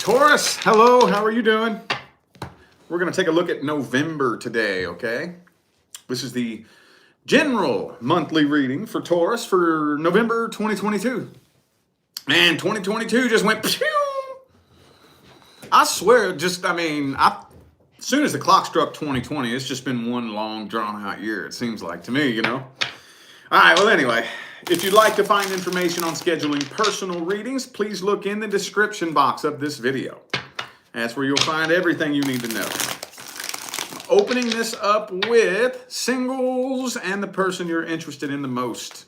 Taurus, hello, how are you doing? We're going to take a look at November today, okay? This is the general monthly reading for Taurus for November 2022. And 2022 just went pew! I swear, as soon as the clock struck 2020, it's just been one long, drawn-out year, it seems like to me, you know? All right, well, anyway, if you'd like to find information on scheduling personal readings, please look in the description box of this video. That's where you'll find everything you need to know. Opening this up with singles and the person you're interested in the most.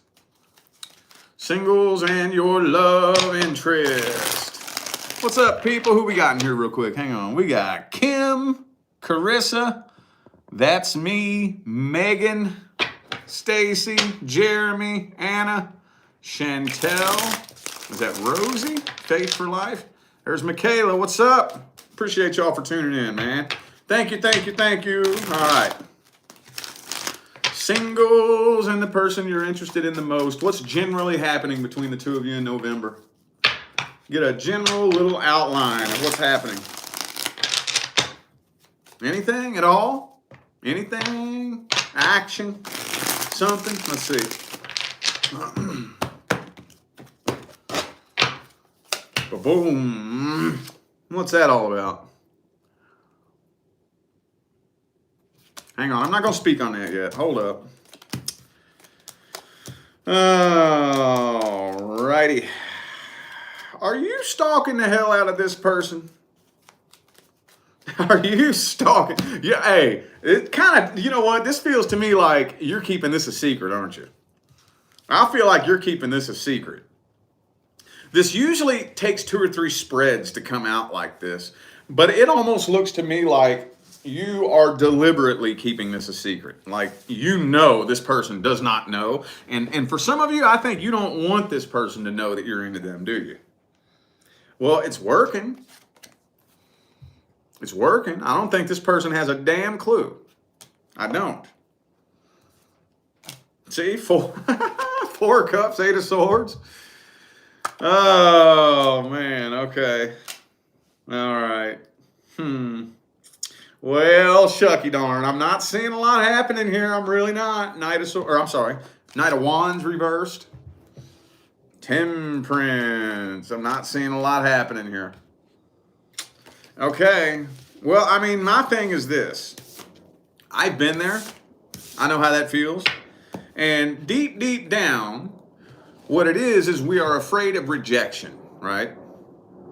Singles and your love interest. What's up, people? Who we got in here real quick? Hang on. We got Kim, Carissa, that's me, Megan, Stacy, Jeremy, Anna, Chantel, is that Rosie? Faith for Life. There's Michaela. What's up? Appreciate y'all for tuning in, man. Thank you, thank you, thank you. All right. Singles and the person you're interested in the most. What's generally happening between the two of you in November? Get a general little outline of what's happening. Anything at all? Anything? Action? Something? Let's see. Boom. What's that all about? Hang on, I'm not going to speak on that yet. Hold up. Alrighty. Are you stalking the hell out of this person? Are you stalking? Yeah, hey, it kind of, you know what? This feels to me like you're keeping this a secret, aren't you? I feel like you're keeping this a secret. This usually takes 2 or 3 spreads to come out like this, but it almost looks to me like you are deliberately keeping this a secret. Like, you know this person does not know. And for some of you, I think you don't want this person to know that you're into them, do you? Well, it's working. It's working. I don't think this person has a damn clue. I don't. See, 4 cups, 8 of swords. Oh, man, okay. All right. Well, shucky darn, I'm not seeing a lot happening here. I'm really not. Knight of Wands reversed. Temperance. I'm not seeing a lot happening here. Okay. Well, I mean, my thing is this. I've been there. I know how that feels. And deep, deep down, what it is we are afraid of rejection, right?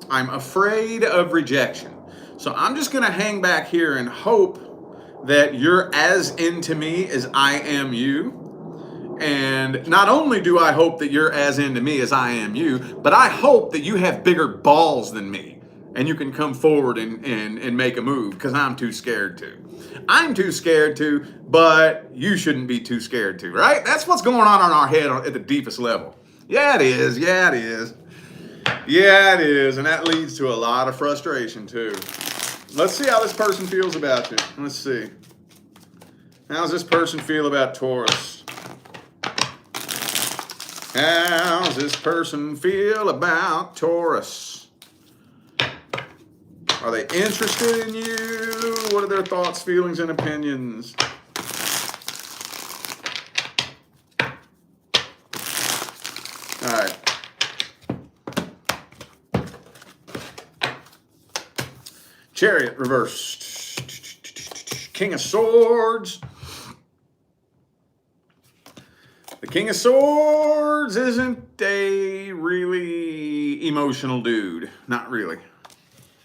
I'm afraid of rejection. So I'm just going to hang back here and hope that you're as into me as I am you. And not only do I hope that you're as into me as I am you, but I hope that you have bigger balls than me and you can come forward and make a move, because I'm too scared to. I'm too scared to, but you shouldn't be too scared to, right? That's what's going on in our head at the deepest level. Yeah, it is. Yeah, it is. Yeah, it is. And that leads to a lot of frustration, too. Let's see how this person feels about you. Let's see. How does this person feel about Taurus? How does this person feel about Taurus? Are they interested in you? What are their thoughts, feelings, and opinions? All right. Chariot reversed. King of Swords. The King of Swords isn't a really emotional dude. Not really.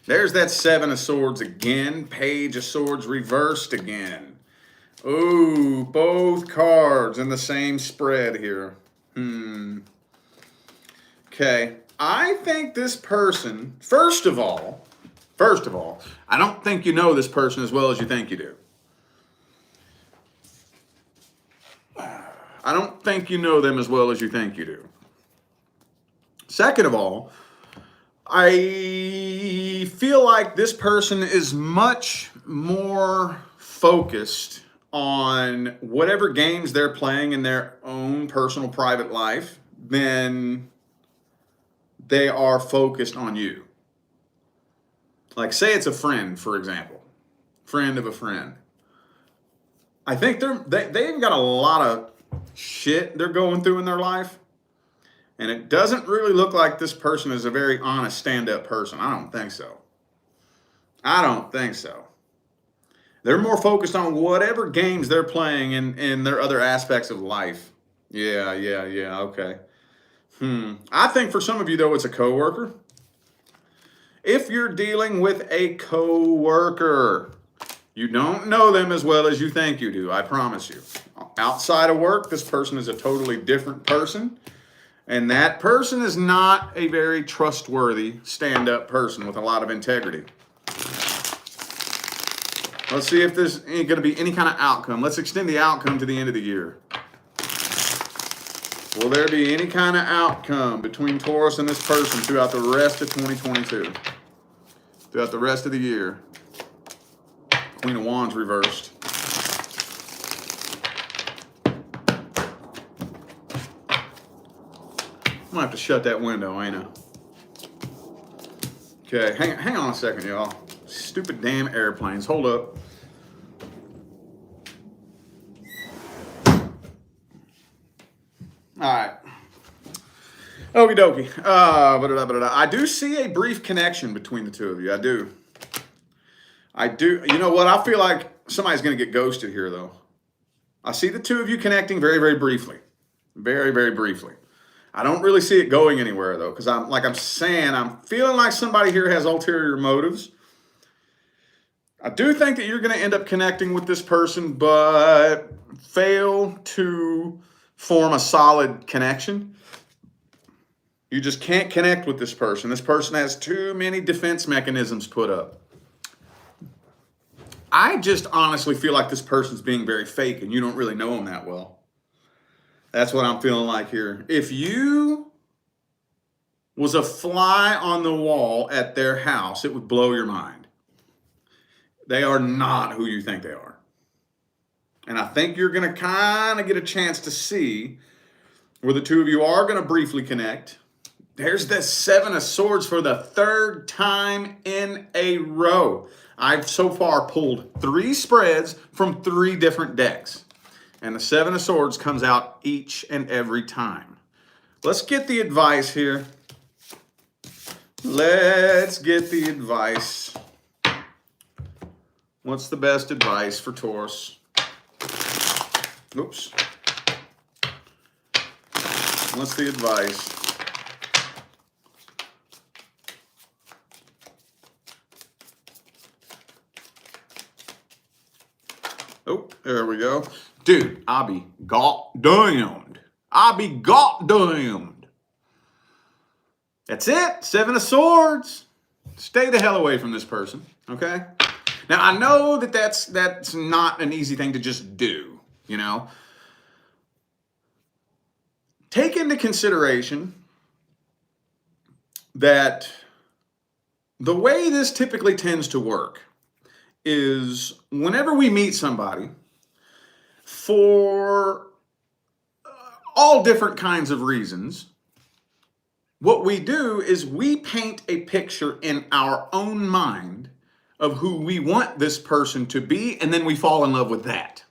There's that 7 of Swords again. Page of Swords reversed again. Ooh, both cards in the same spread here. Okay. I think this person, first of all, I don't think you know this person as well as you think you do. I don't think you know them as well as you think you do. Second of all, I feel like this person is much more focused on whatever games they're playing in their own personal private life than they are focused on you. Like say it's a friend, for example, friend of a friend. I think they've got a lot of shit they're going through in their life. And it doesn't really look like this person is a very honest stand-up person. I don't think so. I don't think so. They're more focused on whatever games they're playing in their other aspects of life. Yeah, okay. I think for some of you, though, it's a coworker. If you're dealing with a coworker, you don't know them as well as you think you do, I promise you. Outside of work, this person is a totally different person. And that person is not a very trustworthy stand-up person with a lot of integrity. Let's see if there's going to be any kind of outcome. Let's extend the outcome to the end of the year. Will there be any kind of outcome between Taurus and this person throughout the rest of 2022? Throughout the rest of the year? Queen of Wands reversed. I'm going to have to shut that window, ain't I? Okay, hang on a second, y'all. Stupid damn airplanes. Hold up. All right. Okie dokie. I do see a brief connection between the two of you. I do. You know what? I feel like somebody's going to get ghosted here, though. I see the two of you connecting very, very briefly. Very, very briefly. I don't really see it going anywhere, though, because I'm feeling like somebody here has ulterior motives. I do think that you're going to end up connecting with this person, but fail to form a solid connection. You just can't connect with this person. This person has too many defense mechanisms put up. I just honestly feel like this person's being very fake, and you don't really know them that well. That's what I'm feeling like here. If you was a fly on the wall at their house, it would blow your mind. They are not who you think they are. And I think you're going to kind of get a chance to see where the two of you are going to briefly connect. There's the Seven of Swords for the third time in a row. I've so far pulled 3 spreads from 3 different decks. And the Seven of Swords comes out each and every time. Let's get the advice here. Let's get the advice. What's the best advice for Taurus? Oops. What's the advice? Oh, there we go. Dude, I'll be goddamned. That's it. 7 of Swords. Stay the hell away from this person, okay? Now, I know that that's not an easy thing to just do, you know? Take into consideration that the way this typically tends to work is whenever we meet somebody, for all different kinds of reasons, what we do is we paint a picture in our own mind of who we want this person to be, and then we fall in love with that.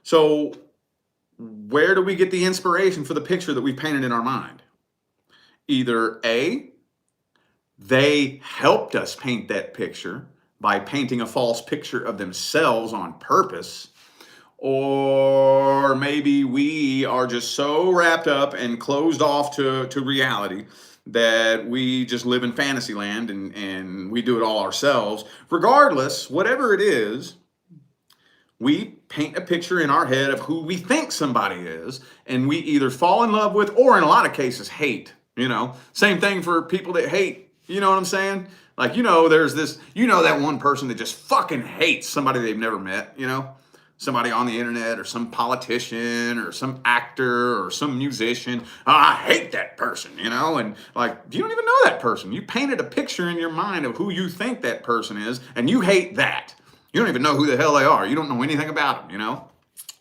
So where do we get the inspiration for the picture that we painted in our mind? Either A, they helped us paint that picture by painting a false picture of themselves on purpose, or maybe we are just so wrapped up and closed off to reality that we just live in fantasy land and we do it all ourselves. Regardless, whatever it is, we paint a picture in our head of who we think somebody is, and we either fall in love with, or in a lot of cases, hate. You know, same thing for people that hate. You know what I'm saying? Like, you know, there's this, you know, that one person that just fucking hates somebody they've never met, you know? Somebody on the internet, or some politician, or some actor, or some musician. Oh, I hate that person, you know? And like, you don't even know that person. You painted a picture in your mind of who you think that person is, and you hate that. You don't even know who the hell they are. You don't know anything about them, you know?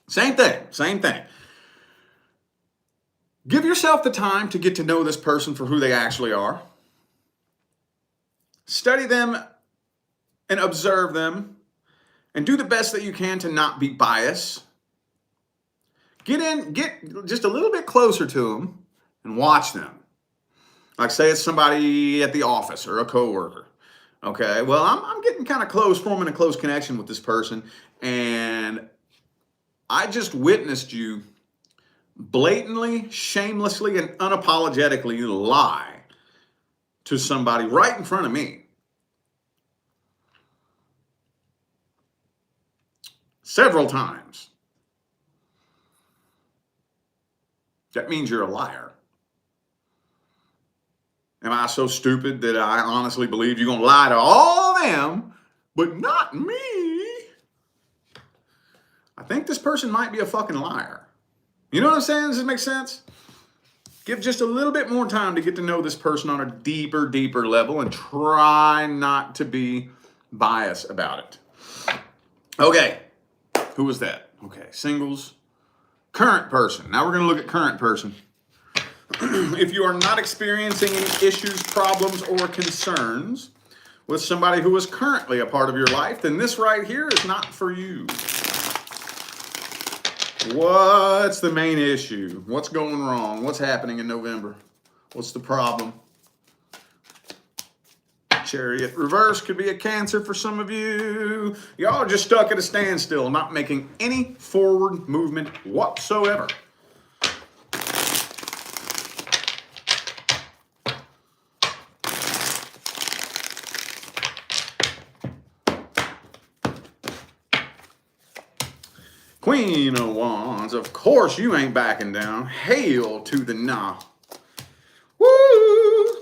Same thing. Give yourself the time to get to know this person for who they actually are. Study them and observe them and do the best that you can to not be biased. Get just a little bit closer to them and watch them. Like say it's somebody at the office or a coworker. Okay, well, I'm getting kind of close, forming a close connection with this person, and I just witnessed you blatantly, shamelessly, and unapologetically lie to somebody right in front of me. Several times. That means you're a liar. Am I so stupid that I honestly believe you're going to lie to all of them, but not me? I think this person might be a fucking liar. You know what I'm saying? Does it make sense? Give just a little bit more time to get to know this person on a deeper level and try not to be biased about it. Okay. Who was that? Okay. Singles. Current person. Now we're going to look at current person. If you are not experiencing any issues, problems, or concerns with somebody who is currently a part of your life, then this right here is not for you. What's the main issue? What's going wrong? What's happening in November? What's the problem? Chariot reverse could be a Cancer for some of you. Y'all are just stuck at a standstill, not making any forward movement whatsoever. Queen of Wands, of course you ain't backing down. Hail to the nah. Woo!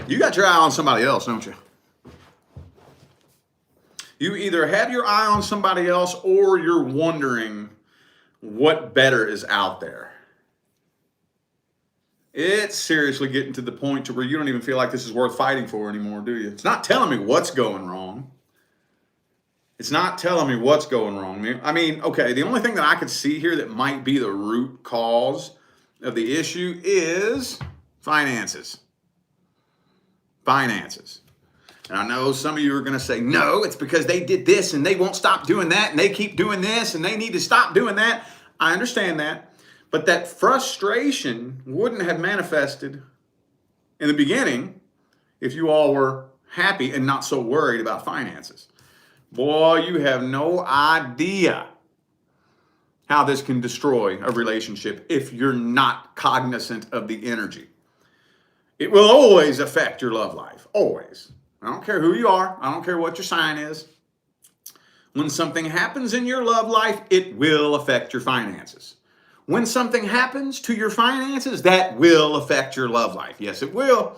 You got your eye on somebody else, don't you? You either have your eye on somebody else or you're wondering what better is out there. It's seriously getting to the point to where you don't even feel like this is worth fighting for anymore, do you? It's not telling me what's going wrong. It's not telling me what's going wrong. I mean, okay, the only thing that I could see here that might be the root cause of the issue is finances. Finances. And I know some of you are going to say, no, it's because they did this and they won't stop doing that and they keep doing this and they need to stop doing that. I understand that. But that frustration wouldn't have manifested in the beginning if you all were happy and not so worried about finances. Boy, you have no idea how this can destroy a relationship if you're not cognizant of the energy. It will always affect your love life, always. I don't care who you are. I don't care what your sign is. When something happens in your love life, it will affect your finances. When something happens to your finances, that will affect your love life. Yes, it will.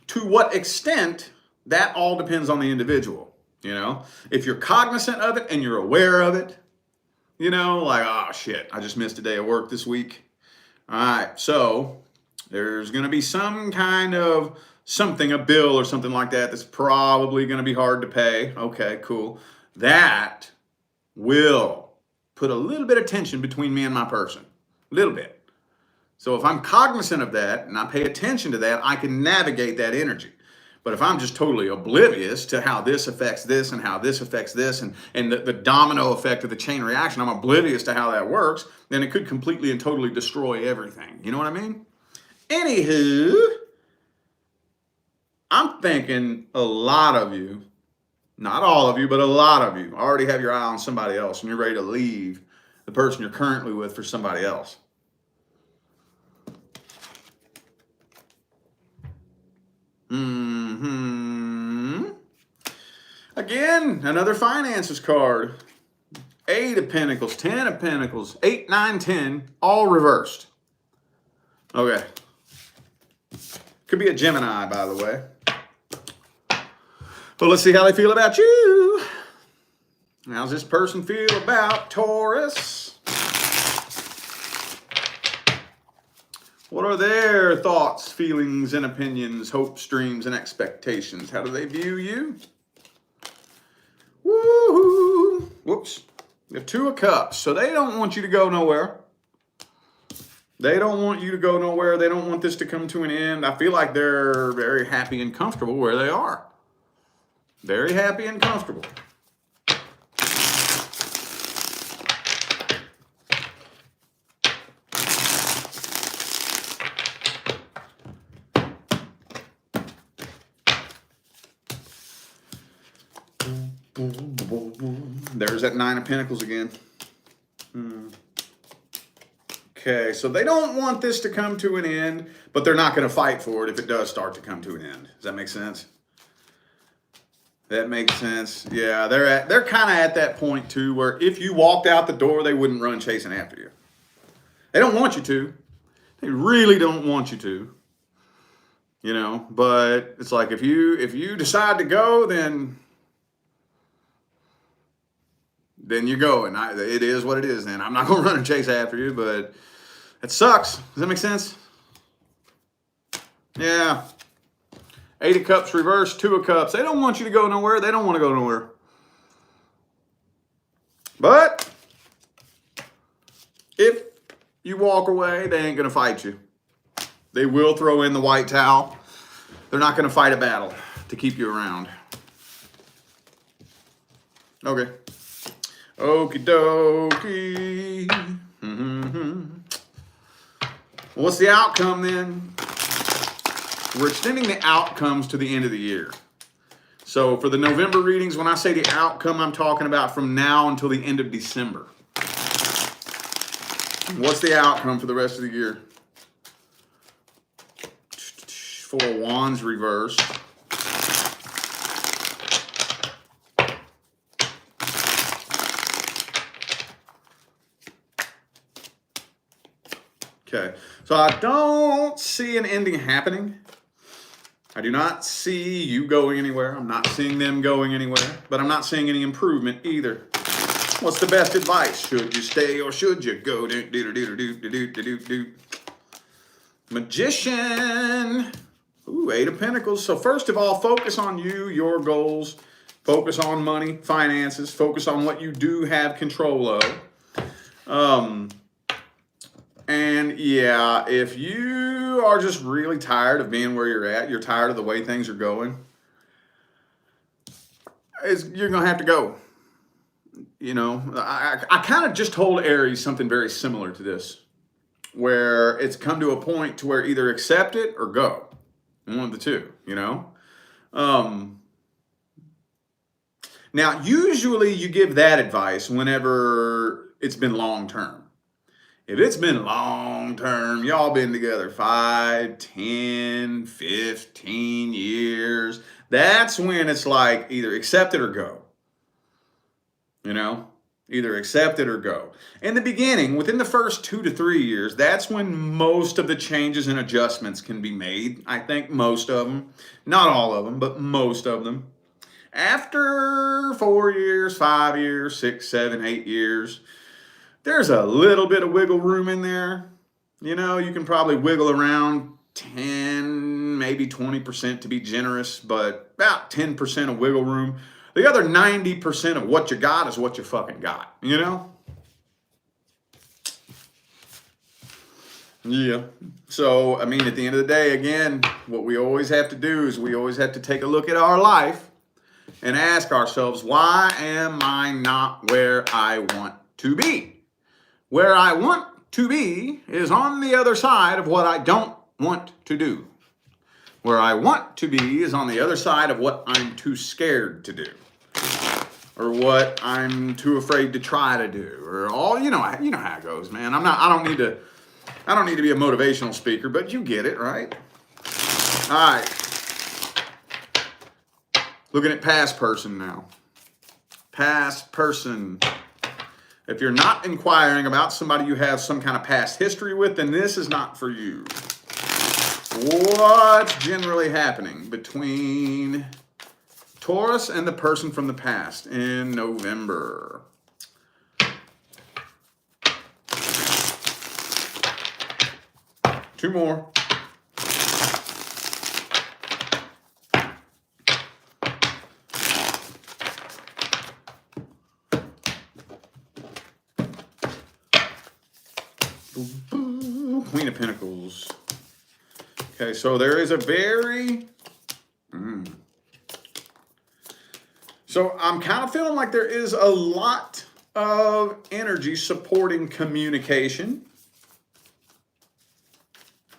To what extent, that all depends on the individual. You know, if you're cognizant of it and you're aware of it, you know, like, oh shit, I just missed a day of work this week. All right, so there's going to be some kind of something, a bill or something like that, that's probably going to be hard to pay. Okay, cool. That will put a little bit of tension between me and my person. A little bit. So if I'm cognizant of that and I pay attention to that, I can navigate that energy. But if I'm just totally oblivious to how this affects this and how this affects this and the domino effect of the chain reaction, I'm oblivious to how that works, then it could completely and totally destroy everything. You know what I mean? Anywho, I'm thinking a lot of you, not all of you, but a lot of you already have your eye on somebody else and you're ready to leave the person you're currently with for somebody else. Again, another finances card. 8 of Pentacles, 10 of Pentacles, 8, 9, 10, all reversed. Okay. Could be a Gemini, by the way. But let's see how they feel about you. How's this person feel about Taurus? What are their thoughts, feelings, and opinions, hopes, dreams, and expectations? How do they view you? Woohoo! Whoops. You have 2 of Cups, so they don't want you to go nowhere. They don't want you to go nowhere. They don't want this to come to an end. I feel like they're very happy and comfortable where they are. Very happy and comfortable. There's that Nine of Pentacles again. Okay, so they don't want this to come to an end, but they're not going to fight for it if it does start to come to an end. Does that make sense? That makes sense. Yeah, they're kind of at that point too, where if you walked out the door, they wouldn't run chasing after you. They don't want you to. They really don't want you to. You know, but it's like if you decide to go, then you go, and it is what it is. Then I'm not going to run and chase after you, but it sucks. Does that make sense? Yeah. Eight of Cups reversed, Two of Cups. They don't want you to go nowhere. They don't want to go nowhere. But if you walk away, they ain't going to fight you. They will throw in the white towel. They're not going to fight a battle to keep you around. Okay. Okie dokie. What's the outcome then? We're extending the outcomes to the end of the year. So for the November readings, when I say the outcome, I'm talking about from now until the end of December. What's the outcome for the rest of the year? Four of Wands reversed. Okay, so I don't see an ending happening. I do not see you going anywhere. I'm not seeing them going anywhere, but I'm not seeing any improvement either. What's the best advice? Should you stay or should you go? Magician. Ooh, Eight of Pentacles. So first of all, focus on you, your goals. Focus on money, finances. Focus on what you do have control of. And yeah, if you are just really tired of being where you're at, you're tired of the way things are going, you're going to have to go. You know, I kind of just told Aries something very similar to this, where it's come to a point to where either accept it or go. One of the two, you know? Now, usually you give that advice whenever it's been long term. If it's been long term, y'all been together 5, 10, 15 years, that's when it's like either accept it or go. You know, either accept it or go. In the beginning, within the first 2 to 3 years, that's when most of the changes and adjustments can be made. I think most of them, not all of them, but most of them. After 4 years, 5 years, 6, 7, 8 years, there's a little bit of wiggle room in there. You know, you can probably wiggle around 10, maybe 20% to be generous, but about 10% of wiggle room. The other 90% of what you got is what you fucking got, you know? Yeah. So, I mean, at the end of the day, again, what we always have to do is we always have to take a look at our life and ask ourselves, why am I not where I want to be? Where I want to be is on the other side of what I don't want to do. Where I want to be is on the other side of what I'm too scared to do. Or what I'm too afraid to try to do. Or all, you know how it goes, man. I don't need to be a motivational speaker, but you get it, right? All right. Looking at past person now. Past person. If you're not inquiring about somebody you have some kind of past history with, then this is not for you. What's generally happening between Taurus and the person from the past in November? Two more. Queen of Pentacles. Okay, so there is a very... So I'm kind of feeling like there is a lot of energy supporting communication.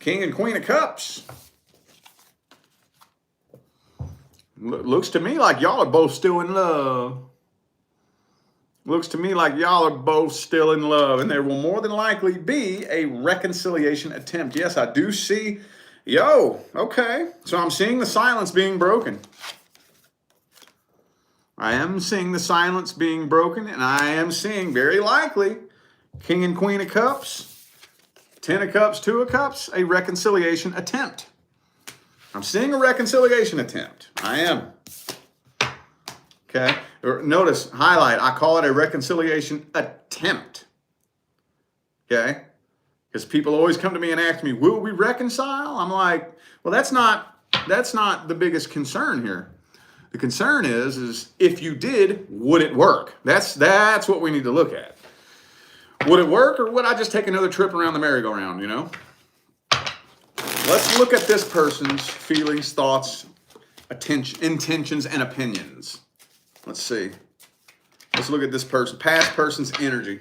King and Queen of Cups. Looks to me like y'all are both still in love. Looks to me like y'all are both still in love, and there will more than likely be a reconciliation attempt. Yes, I do see. Okay. So I'm seeing the silence being broken. I am seeing the silence being broken, and I am seeing very likely King and Queen of Cups, 10 of Cups, 2 of Cups, a reconciliation attempt. I'm seeing a reconciliation attempt. I am. Okay. Notice, highlight, I call it a reconciliation attempt. Okay. Because people always come to me and ask me, will we reconcile? I'm like, well, that's not the biggest concern here. The concern is if you did, would it work? That's what we need to look at. Would it work, or would I just take another trip around the merry-go-round, you know? Let's look at this person's feelings, thoughts, intentions, and opinions. Let's see. Let's look at this person, past person's energy.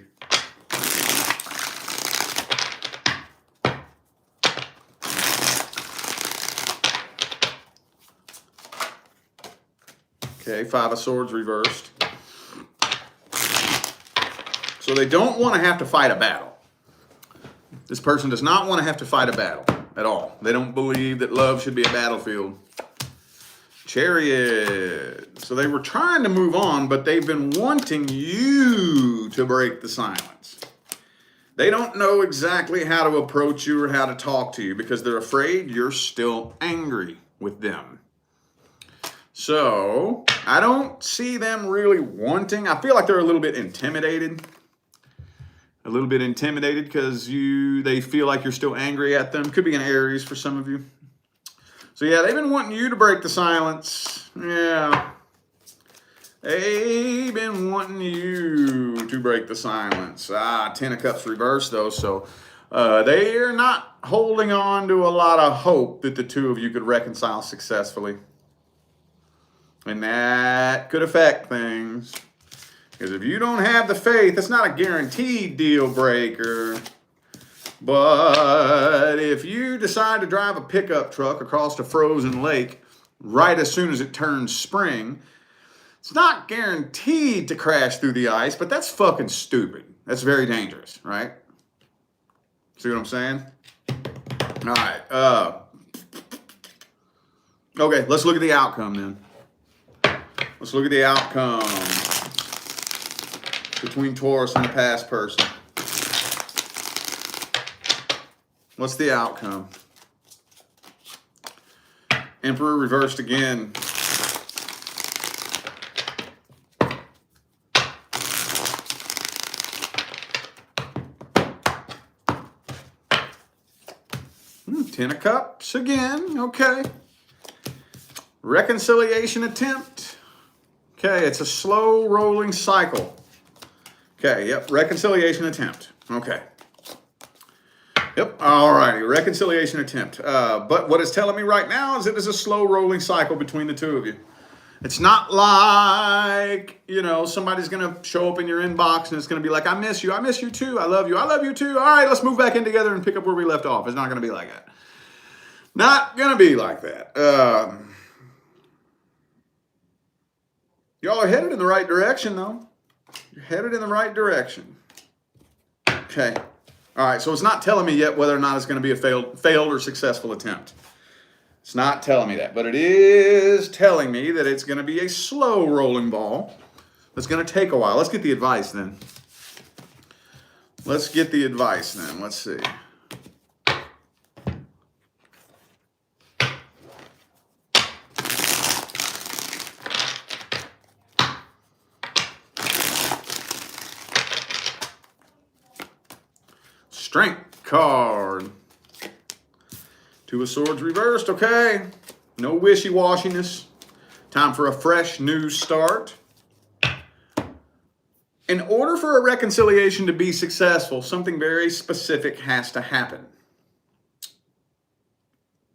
Okay, 5 of Swords reversed. So they don't want to have to fight a battle. This person does not want to have to fight a battle at all. They don't believe that love should be a battlefield. Chariot. So they were trying to move on, but they've been wanting you to break the silence. They don't know exactly how to approach you or how to talk to you because they're afraid you're still angry with them. So I don't see them really wanting. I feel like they're a little bit intimidated. A little bit intimidated because they feel like you're still angry at them. Could be an Aries for some of you. So yeah, they've been wanting you to break the silence. Yeah. They've been wanting you to break the silence. 10 of Cups reversed though. So they are not holding on to a lot of hope that the two of you could reconcile successfully. And that could affect things. Because if you don't have the faith, it's not a guaranteed deal breaker. But if you decide to drive a pickup truck across a frozen lake right as soon as it turns spring, it's not guaranteed to crash through the ice, but that's fucking stupid. That's very dangerous, right? See what I'm saying? All right. Okay, let's look at the outcome then. Let's look at the outcome between Taurus and the past person. What's the outcome? Emperor reversed again. Ten of Cups again. Okay. Reconciliation attempt. Okay, it's a slow rolling cycle. Okay, yep, reconciliation attempt. Okay. Yep, all righty, reconciliation attempt. But what it's telling me right now is it is a slow rolling cycle between the two of you. It's not like, somebody's going to show up in your inbox and it's going to be like, I miss you too, I love you too. All right, let's move back in together and pick up where we left off. It's not going to be like that. Not going to be like that. Y'all are headed in the right direction, though. You're headed in the right direction. Okay. All right, so it's not telling me yet whether or not it's going to be a failed or successful attempt. It's not telling me that, but it is telling me that it's going to be a slow rolling ball. That's going to take a while. Let's get the advice then. Let's see. Strength card. 2 of Swords reversed. Okay. No wishy-washiness. Time for a fresh new start. In order for a reconciliation to be successful, something very specific has to happen.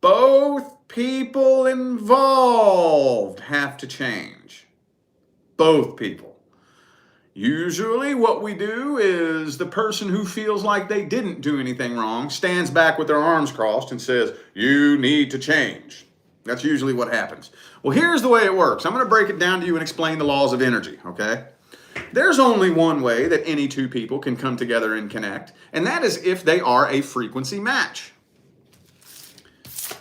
Both people involved have to change. Both people. Usually what we do is the person who feels like they didn't do anything wrong stands back with their arms crossed and says, "You need to change." That's usually what happens. Well, here's the way it works. I'm going to break it down to you and explain the laws of energy, okay? There's only one way that any two people can come together and connect, and that is if they are a frequency match.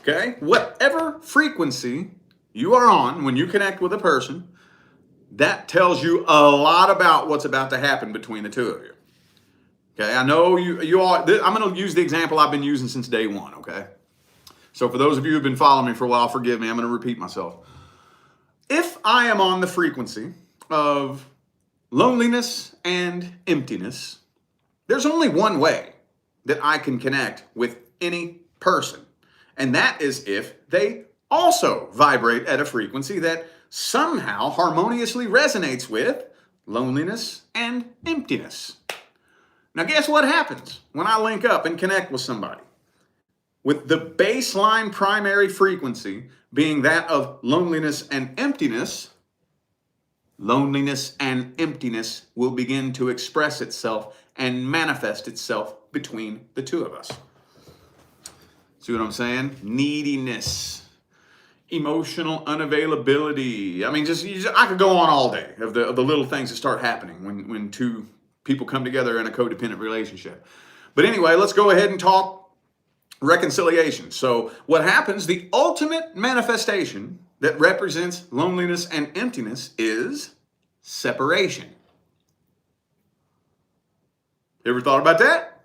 Okay? Whatever frequency you are on when you connect with a person, that tells you a lot about what's about to happen between the two of you. Okay? I know you all, I'm going to use the example I've been using since day one, okay? So for those of you who've been following me for a while, forgive me, I'm going to repeat myself. If I am on the frequency of loneliness and emptiness, there's only one way that I can connect with any person. And that is if they also vibrate at a frequency that somehow harmoniously resonates with loneliness and emptiness. Now, guess what happens when I link up and connect with somebody? With the baseline primary frequency being that of loneliness and emptiness will begin to express itself and manifest itself between the two of us. See what I'm saying? Neediness, emotional unavailability. I mean, I could go on all day of the little things that start happening when two people come together in a codependent relationship. But anyway, let's go ahead and talk reconciliation. So what happens, the ultimate manifestation that represents loneliness and emptiness is separation. Ever thought about that?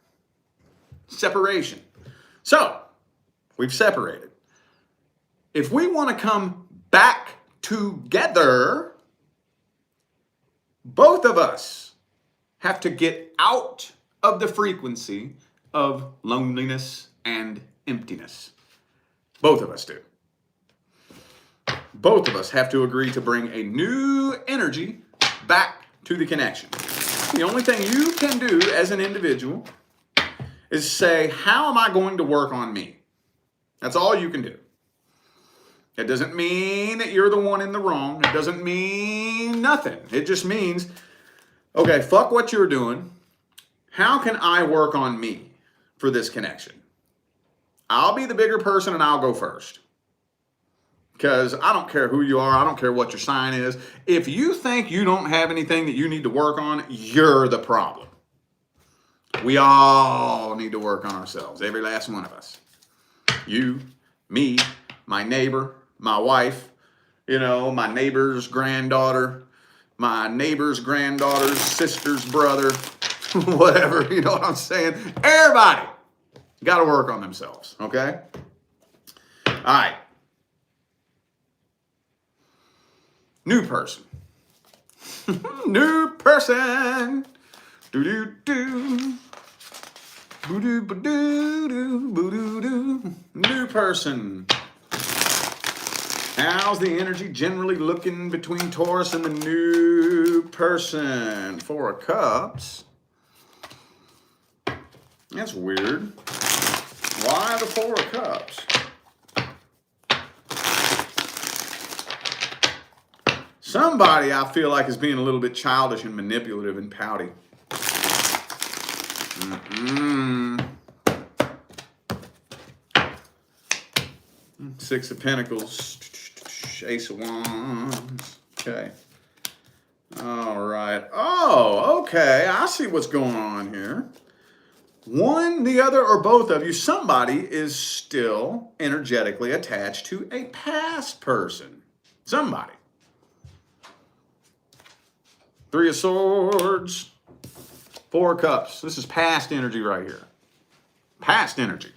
Separation. So, we've separated. If we want to come back together, both of us have to get out of the frequency of loneliness and emptiness. Both of us do. Both of us have to agree to bring a new energy back to the connection. The only thing you can do as an individual is say, how am I going to work on me? That's all you can do. It doesn't mean that you're the one in the wrong. It doesn't mean nothing. It just means, okay, fuck what you're doing. How can I work on me for this connection? I'll be the bigger person and I'll go first. Because I don't care who you are. I don't care what your sign is. If you think you don't have anything that you need to work on, you're the problem. We all need to work on ourselves. Every last one of us. You, me, my neighbor, my wife, my neighbor's granddaughter, my neighbor's granddaughter's sister's brother, whatever, you know what I'm saying? Everybody got to work on themselves, okay? All right. New person. New person. Do-do-do. Boo-doo-ba-doo-doo. Boo-doo-doo. New person. How's the energy generally looking between Taurus and the new person? Four of Cups. That's weird. Why the Four of Cups? Somebody I feel like is being a little bit childish and manipulative and pouty. Six of Pentacles. Ace of Wands. Okay. All right. Oh, okay. I see what's going on here. One, the other, or both of you, somebody is still energetically attached to a past person. Somebody. Three of Swords. Four of Cups. This is past energy right here. Past energy.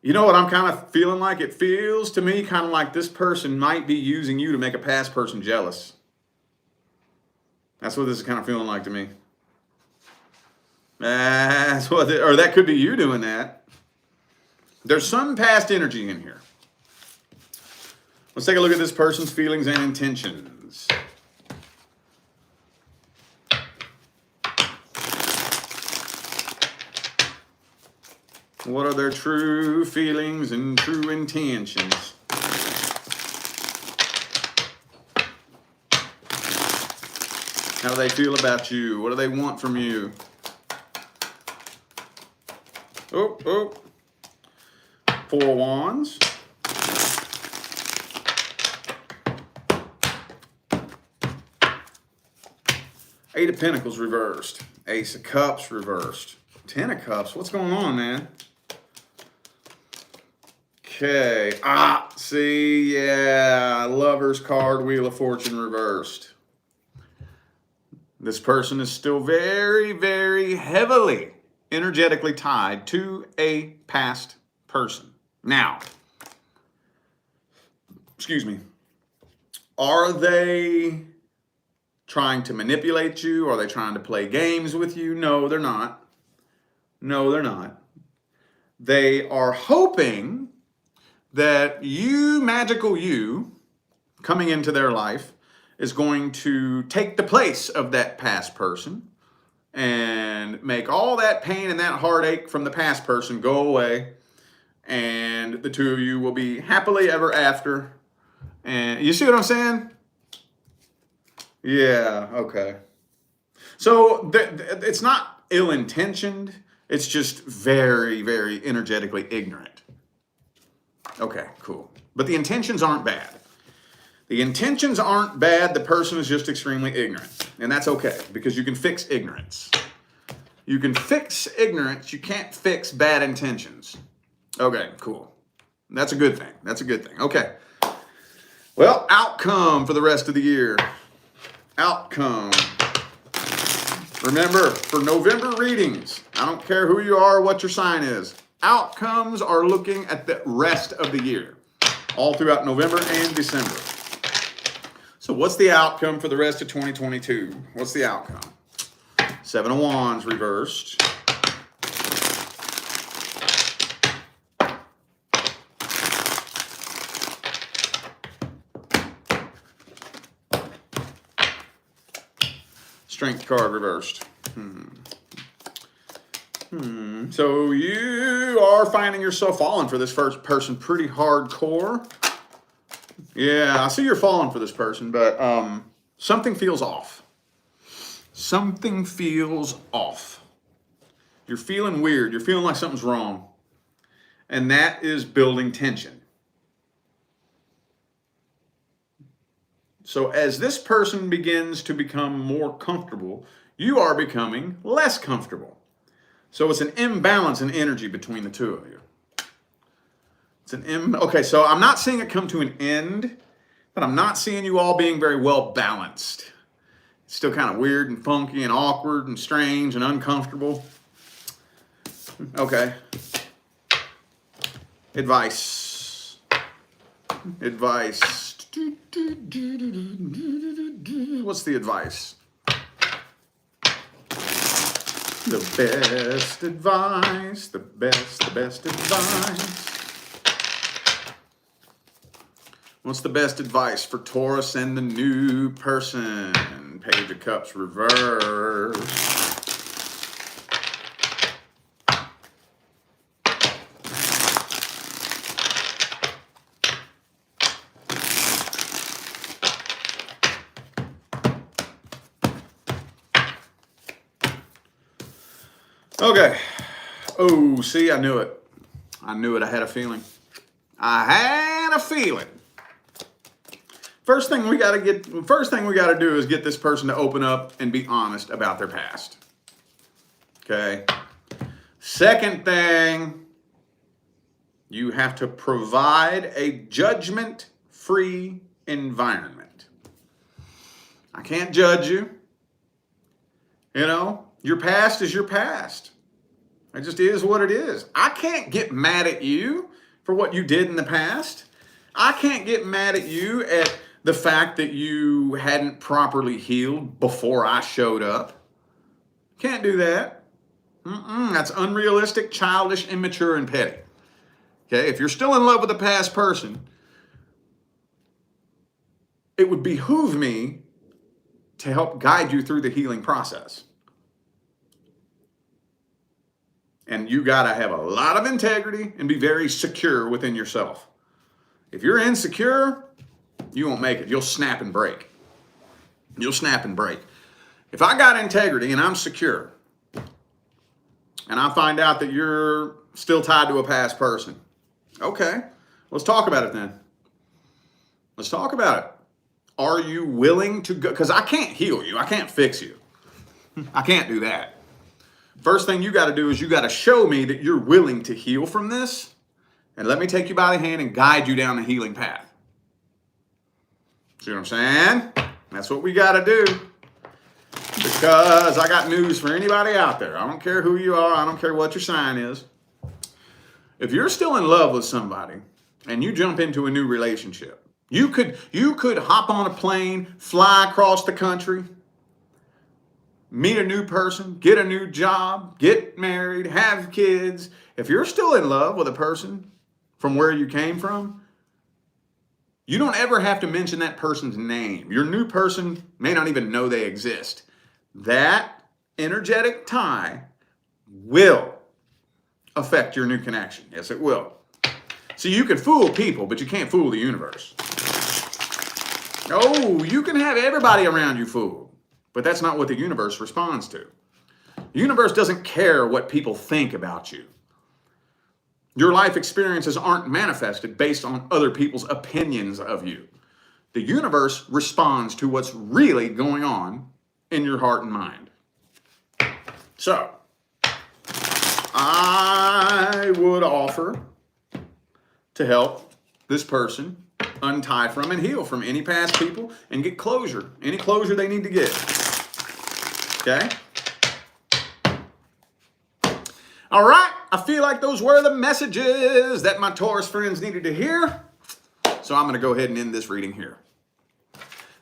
You know what I'm kind of feeling like? It feels to me kind of like this person might be using you to make a past person jealous. That's what this is kind of feeling like to me. That's what, or that could be you doing that. There's some past energy in here. Let's take a look at this person's feelings and intentions. What are their true feelings and true intentions? How do they feel about you? What do they want from you? Oh, oh. 4 of Wands. Eight of Pentacles reversed. Ace of Cups reversed. 10 of Cups. What's going on, man? Okay. See, yeah. Lover's card, Wheel of Fortune reversed. This person is still very, very heavily energetically tied to a past person. Now, excuse me, are they trying to manipulate you? Are they trying to play games with you? No, they're not. No, they're not. They are hoping that you, magical you, coming into their life, is going to take the place of that past person and make all that pain and that heartache from the past person go away, and the two of you will be happily ever after. And you see what I'm saying? Yeah, okay. So it's not ill-intentioned, it's just very, very energetically ignorant. Okay, cool. But the intentions aren't bad. The intentions aren't bad, the person is just extremely ignorant. And that's okay, because you can fix ignorance. You can fix ignorance, you can't fix bad intentions. Okay, cool. That's a good thing. That's a good thing. Okay. Well, outcome for the rest of the year. Outcome. Remember, for November readings, I don't care who you are or what your sign is, outcomes are looking at the rest of the year, all throughout November and December. So what's the outcome for the rest of 2022? What's the outcome? 7 of Wands reversed. Strength card reversed. So you are finding yourself falling for this first person pretty hardcore. Yeah, I see you're falling for this person, but something feels off. Something feels off. You're feeling weird. You're feeling like something's wrong. And that is building tension. So as this person begins to become more comfortable, you are becoming less comfortable. So it's an imbalance in energy between the two of you. Okay, so I'm not seeing it come to an end, but I'm not seeing you all being very well balanced. It's still kind of weird and funky and awkward and strange and uncomfortable. Okay. Advice. Advice. What's the advice? The best advice, the best advice. What's the best advice for Taurus and the new person? Page of Cups reverse. Okay. Oh, see, I knew it. I knew it. I had a feeling. I had a feeling. First thing we got to do is get this person to open up and be honest about their past. Okay. Second thing, you have to provide a judgment-free environment. I can't judge you. You know, your past is your past. It just is what it is. I can't get mad at you for what you did in the past. I can't get mad at you at the fact that you hadn't properly healed before I showed up. Can't do that. That's unrealistic, childish, immature, and petty. Okay, if you're still in love with a past person, it would behoove me to help guide you through the healing process. And you got to have a lot of integrity and be very secure within yourself. If you're insecure, you won't make it. You'll snap and break. You'll snap and break. If I got integrity and I'm secure, and I find out that you're still tied to a past person, okay, let's talk about it then. Let's talk about it. Are you willing to go? Because I can't heal you. I can't fix you. I can't do that. First thing you got to do is you got to show me that you're willing to heal from this, and let me take you by the hand and guide you down the healing path. See what I'm saying? That's what we got to do. Because I got news for anybody out there. I don't care who you are. I don't care what your sign is. If you're still in love with somebody and you jump into a new relationship, you could hop on a plane, fly across the country, meet a new person, get a new job, get married, have kids. If you're still in love with a person from where you came from, you don't ever have to mention that person's name. Your new person may not even know they exist. That energetic tie will affect your new connection. Yes, it will. See, you can fool people, but you can't fool the universe. Oh, you can have everybody around you fooled, but that's not what the universe responds to. The universe doesn't care what people think about you. Your life experiences aren't manifested based on other people's opinions of you. The universe responds to what's really going on in your heart and mind. So, I would offer to help this person untie from and heal from any past people and get closure, any closure they need to get. Okay? All right, I feel like those were the messages that my Taurus friends needed to hear. So I'm going to go ahead and end this reading here.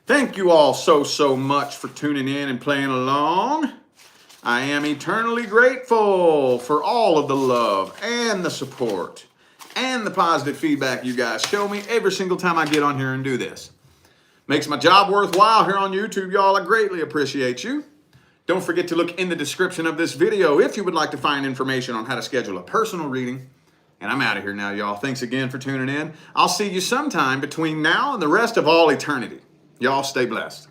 Thank you all so much for tuning in and playing along. I am eternally grateful for all of the love and the support and the positive feedback you guys show me every single time I get on here and do this. Makes my job worthwhile here on YouTube, y'all. I greatly appreciate you. Don't forget to look in the description of this video if you would like to find information on how to schedule a personal reading. And I'm out of here now, y'all. Thanks again for tuning in. I'll see you sometime between now and the rest of all eternity. Y'all stay blessed.